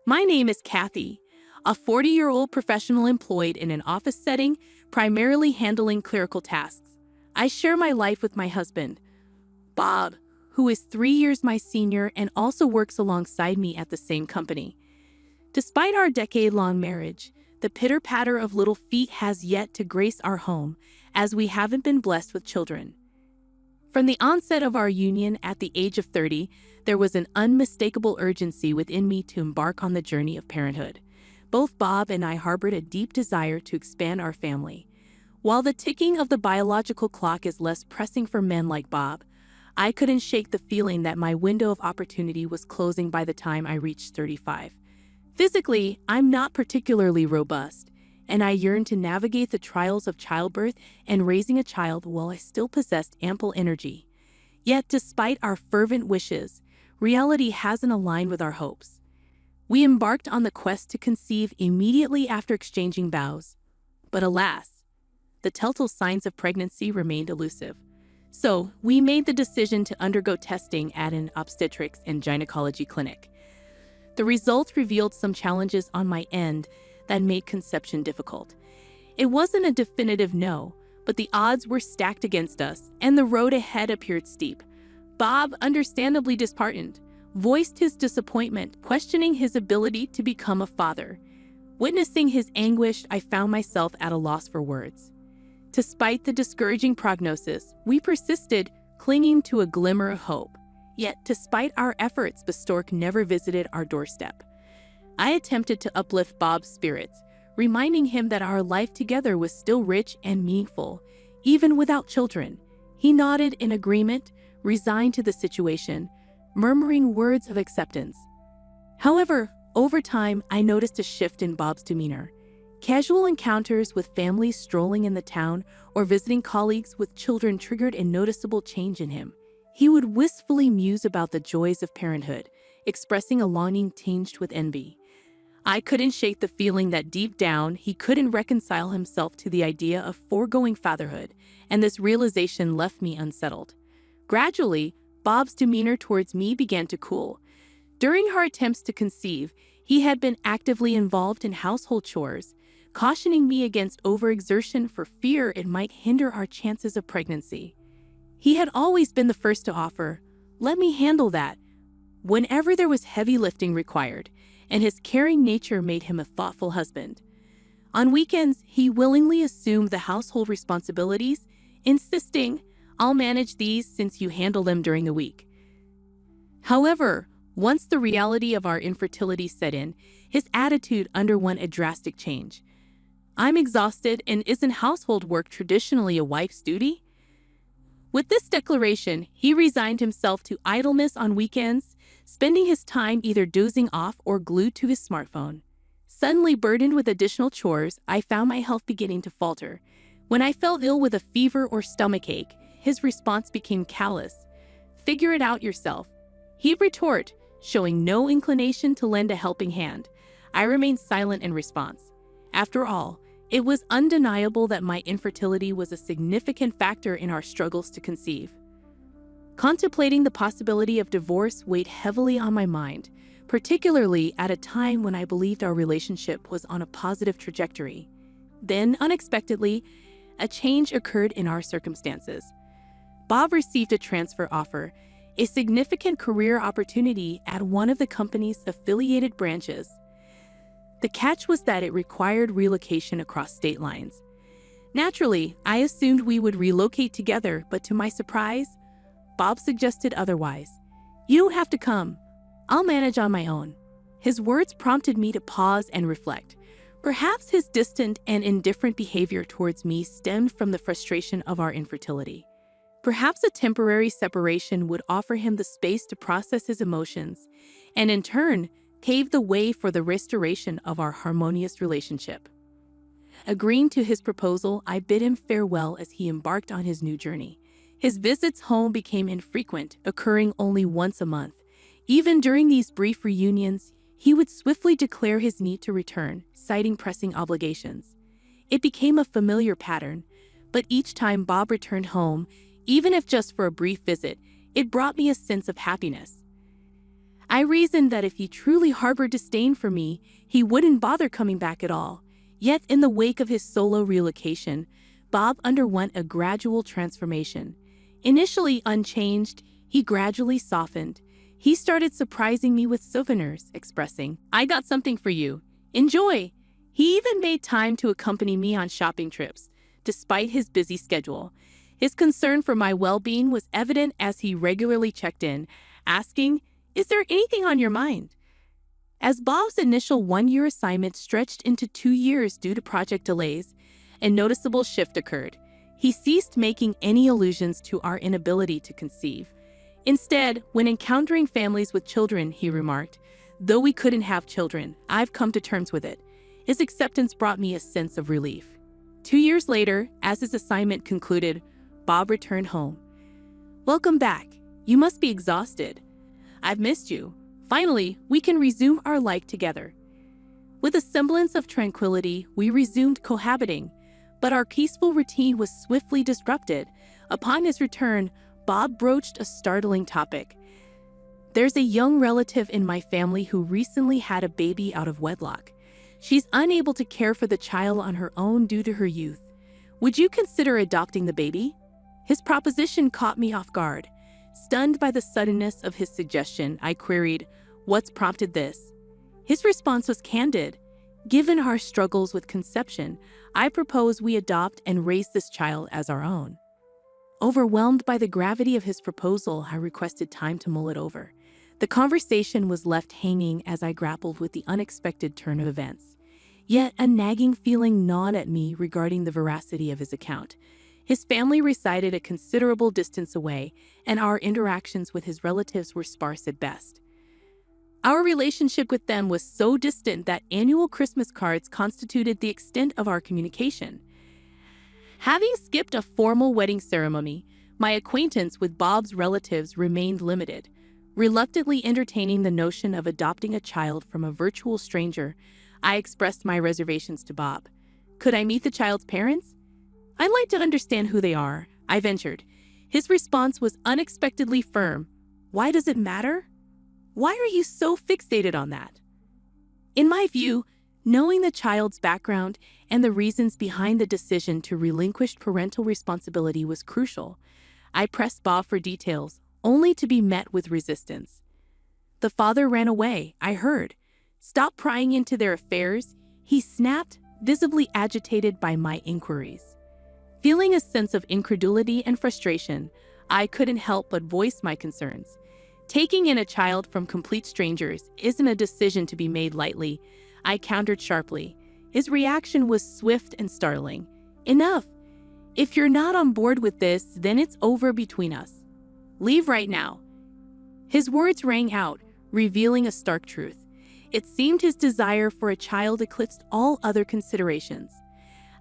My name is Kathy, a 40-year-old professional employed in an office setting, primarily handling clerical tasks. I share my life with my husband, Bob, who is 3 years my senior and also works alongside me at the same company. Despite our decade-long marriage, the pitter-patter of little feet has yet to grace our home, as we haven't been blessed with children. From the onset of our union at the age of 30, there was an unmistakable urgency within me to embark on the journey of parenthood. Both Bob and I harbored a deep desire to expand our family. While the ticking of the biological clock is less pressing for men like Bob, I couldn't shake the feeling that my window of opportunity was closing by the time I reached 35. Physically, I'm not particularly robust, and I yearned to navigate the trials of childbirth and raising a child while I still possessed ample energy. Yet, despite our fervent wishes, reality hasn't aligned with our hopes. We embarked on the quest to conceive immediately after exchanging vows. But alas, the telltale signs of pregnancy remained elusive. So, we made the decision to undergo testing at an obstetrics and gynecology clinic. The results revealed some challenges on my end that made conception difficult. It wasn't a definitive no, but the odds were stacked against us, and the road ahead appeared steep. Bob, understandably disheartened, voiced his disappointment, questioning his ability to become a father. Witnessing his anguish, I found myself at a loss for words. Despite the discouraging prognosis, we persisted, clinging to a glimmer of hope. Yet, despite our efforts, the stork never visited our doorstep. I attempted to uplift Bob's spirits, reminding him that our life together was still rich and meaningful, even without children. He nodded in agreement, resigned to the situation, murmuring words of acceptance. However, over time, I noticed a shift in Bob's demeanor. Casual encounters with families strolling in the town or visiting colleagues with children triggered a noticeable change in him. He would wistfully muse about the joys of parenthood, expressing a longing tinged with envy. I couldn't shake the feeling that deep down he couldn't reconcile himself to the idea of foregoing fatherhood, and this realization left me unsettled. Gradually, Bob's demeanor towards me began to cool. During our attempts to conceive, he had been actively involved in household chores, cautioning me against overexertion for fear it might hinder our chances of pregnancy. He had always been the first to offer, "Let me handle that," whenever there was heavy lifting required, and his caring nature made him a thoughtful husband. On weekends, he willingly assumed the household responsibilities, insisting, "I'll manage these since you handle them during the week." However, once the reality of our infertility set in, his attitude underwent a drastic change. "I'm exhausted, and isn't household work traditionally a wife's duty?" With this declaration, he resigned himself to idleness on weekends, spending his time either dozing off or glued to his smartphone. Suddenly burdened with additional chores, I found my health beginning to falter. When I fell ill with a fever or stomachache, his response became callous. "Figure it out yourself," he'd retort, showing no inclination to lend a helping hand. I remained silent in response. After all, it was undeniable that my infertility was a significant factor in our struggles to conceive. Contemplating the possibility of divorce weighed heavily on my mind, particularly at a time when I believed our relationship was on a positive trajectory. Then, unexpectedly, a change occurred in our circumstances. Bob received a transfer offer, a significant career opportunity at one of the company's affiliated branches. The catch was that it required relocation across state lines. Naturally, I assumed we would relocate together, but to my surprise, Bob suggested otherwise. "You don't have to come. I'll manage on my own." His words prompted me to pause and reflect. Perhaps his distant and indifferent behavior towards me stemmed from the frustration of our infertility. Perhaps a temporary separation would offer him the space to process his emotions, and in turn, paved the way for the restoration of our harmonious relationship. Agreeing to his proposal, I bid him farewell as he embarked on his new journey. His visits home became infrequent, occurring only once a month. Even during these brief reunions, he would swiftly declare his need to return, citing pressing obligations. It became a familiar pattern, but each time Bob returned home, even if just for a brief visit, it brought me a sense of happiness. I reasoned that if he truly harbored disdain for me, he wouldn't bother coming back at all. Yet, in the wake of his solo relocation, Bob underwent a gradual transformation. Initially unchanged, he gradually softened. He started surprising me with souvenirs, expressing, "I got something for you. Enjoy." He even made time to accompany me on shopping trips, despite his busy schedule. His concern for my well-being was evident as he regularly checked in, asking, "Is there anything on your mind?" As Bob's initial one-year assignment stretched into 2 years due to project delays, a noticeable shift occurred. He ceased making any allusions to our inability to conceive. Instead, when encountering families with children, he remarked, "Though we couldn't have children, I've come to terms with it." His acceptance brought me a sense of relief. 2 years later, as his assignment concluded, Bob returned home. "Welcome back. You must be exhausted. I've missed you. Finally, we can resume our life together." With a semblance of tranquility, we resumed cohabiting, but our peaceful routine was swiftly disrupted. Upon his return, Bob broached a startling topic. "There's a young relative in my family who recently had a baby out of wedlock. She's unable to care for the child on her own due to her youth. Would you consider adopting the baby?" His proposition caught me off guard. Stunned by the suddenness of his suggestion, I queried, "What's prompted this?" His response was candid. "Given our struggles with conception, I propose we adopt and raise this child as our own." Overwhelmed by the gravity of his proposal, I requested time to mull it over. The conversation was left hanging as I grappled with the unexpected turn of events. Yet a nagging feeling gnawed at me regarding the veracity of his account. His family resided a considerable distance away, and our interactions with his relatives were sparse at best. Our relationship with them was so distant that annual Christmas cards constituted the extent of our communication. Having skipped a formal wedding ceremony, my acquaintance with Bob's relatives remained limited. Reluctantly entertaining the notion of adopting a child from a virtual stranger, I expressed my reservations to Bob. "Could I meet the child's parents? I'd like to understand who they are," I ventured. His response was unexpectedly firm. "Why does it matter? Why are you so fixated on that?" In my view, knowing the child's background and the reasons behind the decision to relinquish parental responsibility was crucial. I pressed Bob for details, only to be met with resistance. "The father ran away, I heard. Stop prying into their affairs," he snapped, visibly agitated by my inquiries. Feeling a sense of incredulity and frustration, I couldn't help but voice my concerns. Taking in a child from complete strangers isn't a decision to be made lightly, I countered sharply. His reaction was swift and startling. "Enough. If you're not on board with this, then it's over between us. Leave right now." His words rang out, revealing a stark truth. It seemed his desire for a child eclipsed all other considerations.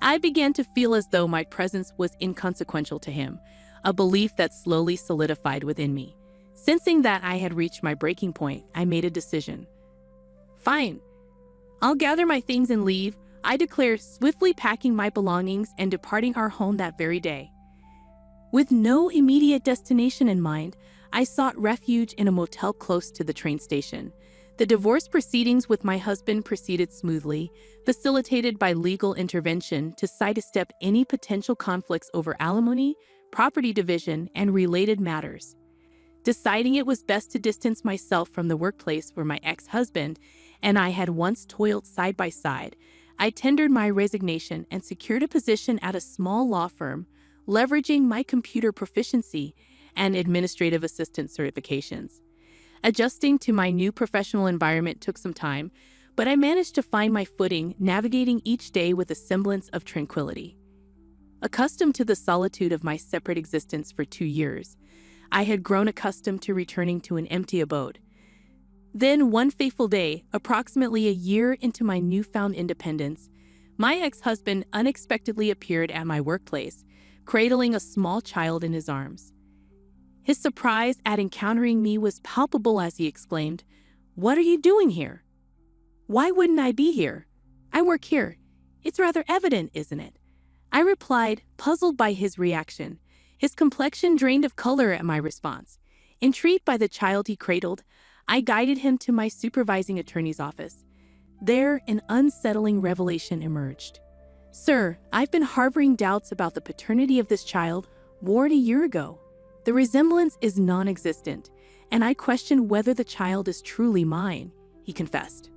I began to feel as though my presence was inconsequential to him, a belief that slowly solidified within me. Sensing that I had reached my breaking point, I made a decision. "Fine. I'll gather my things and leave," I declared, swiftly packing my belongings and departing our home that very day. With no immediate destination in mind, I sought refuge in a motel close to the train station. The divorce proceedings with my husband proceeded smoothly, facilitated by legal intervention to sidestep any potential conflicts over alimony, property division, and related matters. Deciding it was best to distance myself from the workplace where my ex-husband and I had once toiled side by side, I tendered my resignation and secured a position at a small law firm, leveraging my computer proficiency and administrative assistant certifications. Adjusting to my new professional environment took some time, but I managed to find my footing, navigating each day with a semblance of tranquility. Accustomed to the solitude of my separate existence for 2 years, I had grown accustomed to returning to an empty abode. Then, one fateful day, approximately a year into my newfound independence, my ex-husband unexpectedly appeared at my workplace, cradling a small child in his arms. His surprise at encountering me was palpable as he exclaimed, "What are you doing here?" "Why wouldn't I be here? I work here. It's rather evident, isn't it?" I replied, puzzled by his reaction. His complexion drained of color at my response. Intrigued by the child he cradled, I guided him to my supervising attorney's office. There, an unsettling revelation emerged. "Sir, I've been harboring doubts about the paternity of this child born a year ago. The resemblance is non-existent, and I question whether the child is truly mine," he confessed.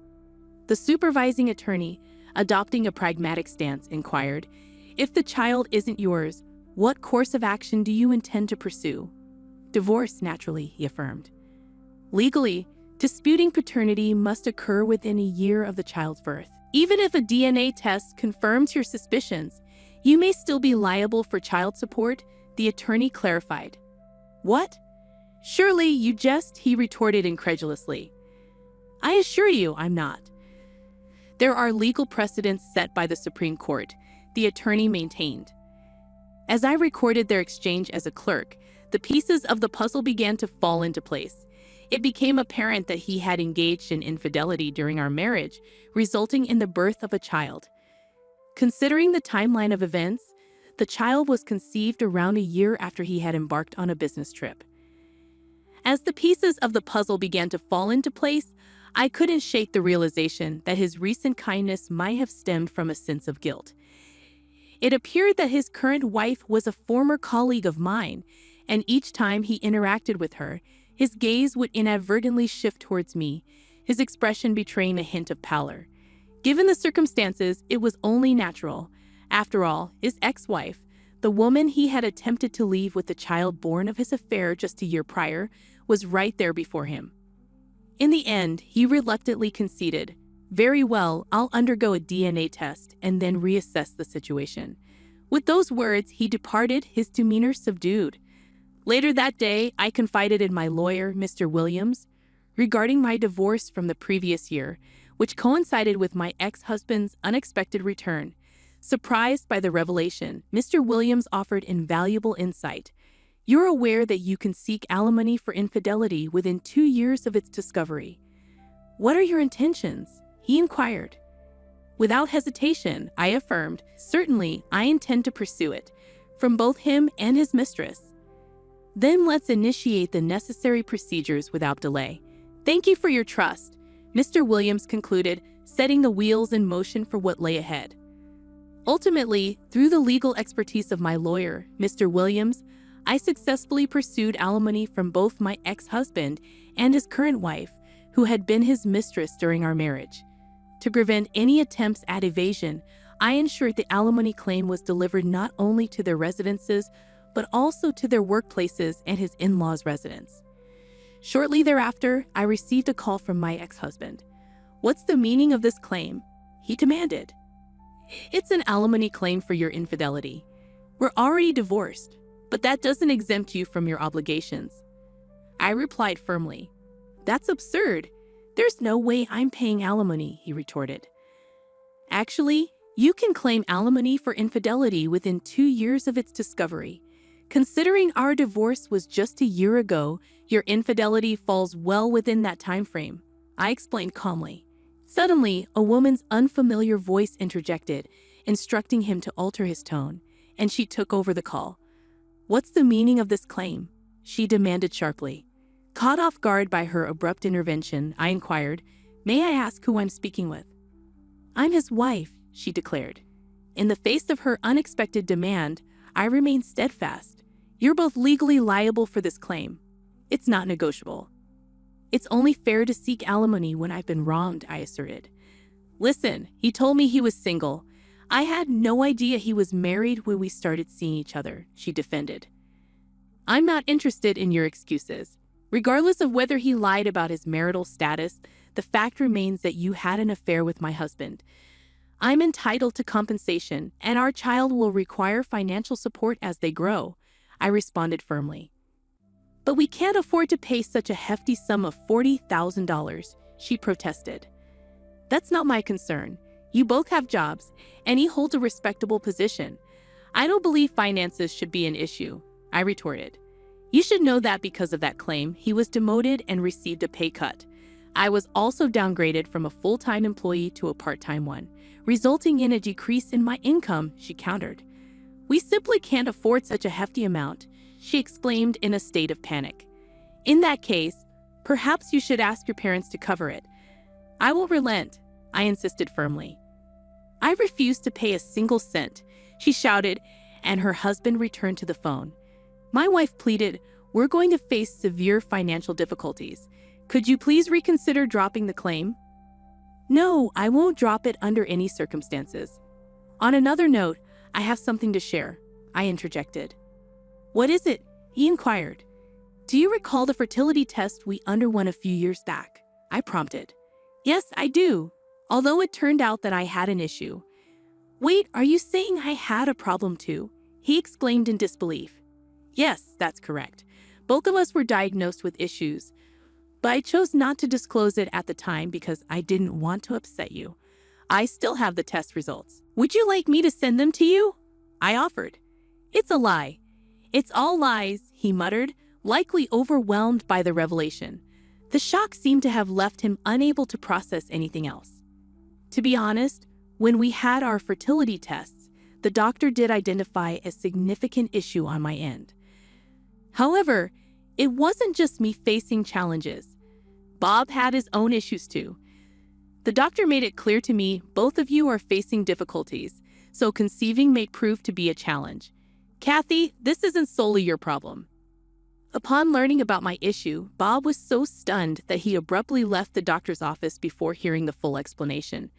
The supervising attorney, adopting a pragmatic stance, inquired, "If the child isn't yours, what course of action do you intend to pursue?" "Divorce, naturally," he affirmed. "Legally, disputing paternity must occur within a year of the child's birth. Even if a DNA test confirms your suspicions, you may still be liable for child support," the attorney clarified. "What? Surely you jest," he retorted incredulously. "I assure you I'm not. There are legal precedents set by the Supreme Court," the attorney maintained. As I recorded their exchange as a clerk, the pieces of the puzzle began to fall into place. It became apparent that he had engaged in infidelity during our marriage, resulting in the birth of a child. Considering the timeline of events, the child was conceived around a year after he had embarked on a business trip. As the pieces of the puzzle began to fall into place, I couldn't shake the realization that his recent kindness might have stemmed from a sense of guilt. It appeared that his current wife was a former colleague of mine, and each time he interacted with her, his gaze would inadvertently shift towards me, his expression betraying a hint of pallor. Given the circumstances, it was only natural. After all, his ex-wife, the woman he had attempted to leave with the child born of his affair just a year prior, was right there before him. In the end, he reluctantly conceded, "Very well, I'll undergo a DNA test and then reassess the situation." With those words, he departed, his demeanor subdued. Later that day, I confided in my lawyer, Mr. Williams, regarding my divorce from the previous year, which coincided with my ex-husband's unexpected return. Surprised by the revelation, Mr. Williams offered invaluable insight. "You're aware that you can seek alimony for infidelity within 2 years of its discovery. What are your intentions?" he inquired. Without hesitation, I affirmed, "Certainly, I intend to pursue it, from both him and his mistress." "Then let's initiate the necessary procedures without delay. Thank you for your trust," Mr. Williams concluded, setting the wheels in motion for what lay ahead. Ultimately, through the legal expertise of my lawyer, Mr. Williams, I successfully pursued alimony from both my ex-husband and his current wife, who had been his mistress during our marriage. To prevent any attempts at evasion, I ensured the alimony claim was delivered not only to their residences, but also to their workplaces and his in-laws' residence. Shortly thereafter, I received a call from my ex-husband. "What's the meaning of this claim?" he demanded. "It's an alimony claim for your infidelity. We're already divorced, but that doesn't exempt you from your obligations." I replied firmly, "That's absurd. There's no way I'm paying alimony," he retorted. "Actually, you can claim alimony for infidelity within 2 years of its discovery. Considering our divorce was just a year ago, your infidelity falls well within that time frame," I explained calmly. Suddenly, a woman's unfamiliar voice interjected, instructing him to alter his tone, and she took over the call. "What's the meaning of this claim?" she demanded sharply. Caught off guard by her abrupt intervention, I inquired, "May I ask who I'm speaking with?" "I'm his wife," she declared. In the face of her unexpected demand, I remained steadfast. "You're both legally liable for this claim. It's not negotiable." "It's only fair to seek alimony when I've been wronged," I asserted. "Listen, he told me he was single. I had no idea he was married when we started seeing each other," she defended. "I'm not interested in your excuses. Regardless of whether he lied about his marital status, the fact remains that you had an affair with my husband. I'm entitled to compensation, and our child will require financial support as they grow," I responded firmly. "But we can't afford to pay such a hefty sum of $40,000, she protested. "That's not my concern. You both have jobs, and he holds a respectable position. I don't believe finances should be an issue," I retorted. "You should know that because of that claim, he was demoted and received a pay cut. I was also downgraded from a full-time employee to a part-time one, resulting in a decrease in my income," she countered. "We simply can't afford such a hefty amount," she exclaimed in a state of panic. "In that case, Perhaps you should ask your parents to cover it. I will relent, I insisted firmly. I refused to pay a single cent, she shouted, and her husband returned to the phone. My wife pleaded, we're going to face severe financial difficulties. Could you please reconsider dropping the claim? No, I won't drop it under any circumstances. On another note, I have something to share, I interjected. What is it? He inquired. Do you recall the fertility test we underwent a few years back? I prompted. Yes, I do, although it turned out that I had an issue. Wait, are you saying I had a problem too? He exclaimed in disbelief. Yes, that's correct. Both of us were diagnosed with issues, but I chose not to disclose it at the time because I didn't want to upset you. I still have the test results. Would you like me to send them to you? I offered. It's a lie. It's all lies, he muttered, likely overwhelmed by the revelation. The shock seemed to have left him unable to process anything else. To be honest, when we had our fertility tests, the doctor did identify a significant issue on my end. However, it wasn't just me facing challenges. Bob had his own issues too. The doctor made it clear to me both of you are facing difficulties, so conceiving may prove to be a challenge. Kathy, this isn't solely your problem. Upon learning about my issue, Bob was so stunned that he abruptly left the doctor's office before hearing the full explanation.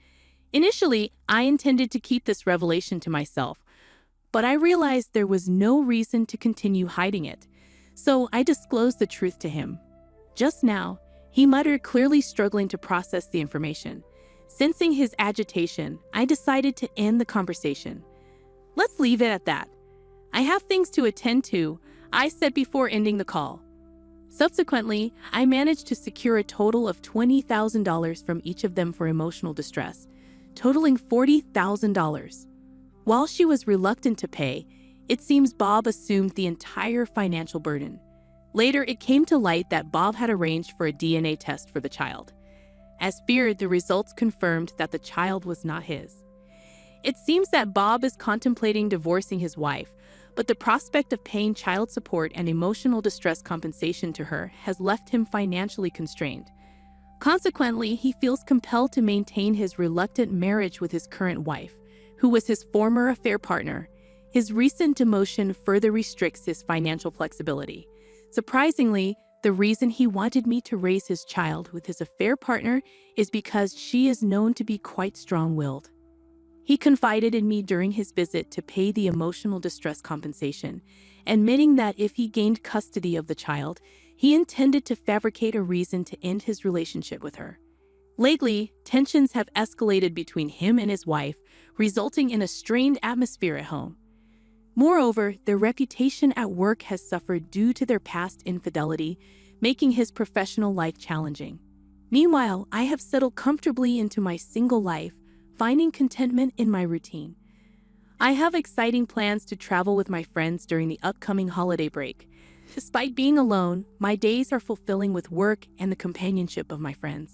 Initially, I intended to keep this revelation to myself, but I realized there was no reason to continue hiding it, so I disclosed the truth to him. Just now, he muttered, clearly struggling to process the information. Sensing his agitation, I decided to end the conversation. Let's leave it at that. I have things to attend to, I said before ending the call. Subsequently, I managed to secure a total of $20,000 from each of them for emotional distress, totaling $40,000. While she was reluctant to pay, it seems Bob assumed the entire financial burden. Later, it came to light that Bob had arranged for a DNA test for the child. As feared, the results confirmed that the child was not his. It seems that Bob is contemplating divorcing his wife, but the prospect of paying child support and emotional distress compensation to her has left him financially constrained. Consequently, he feels compelled to maintain his reluctant marriage with his current wife, who was his former affair partner. His recent demotion further restricts his financial flexibility. Surprisingly, the reason he wanted me to raise his child with his affair partner is because she is known to be quite strong-willed. He confided in me during his visit to pay the emotional distress compensation, admitting that if he gained custody of the child, he intended to fabricate a reason to end his relationship with her. Lately, tensions have escalated between him and his wife, resulting in a strained atmosphere at home. Moreover, their reputation at work has suffered due to their past infidelity, making his professional life challenging. Meanwhile, I have settled comfortably into my single life, finding contentment in my routine. I have exciting plans to travel with my friends during the upcoming holiday break. Despite being alone, my days are fulfilling with work and the companionship of my friends.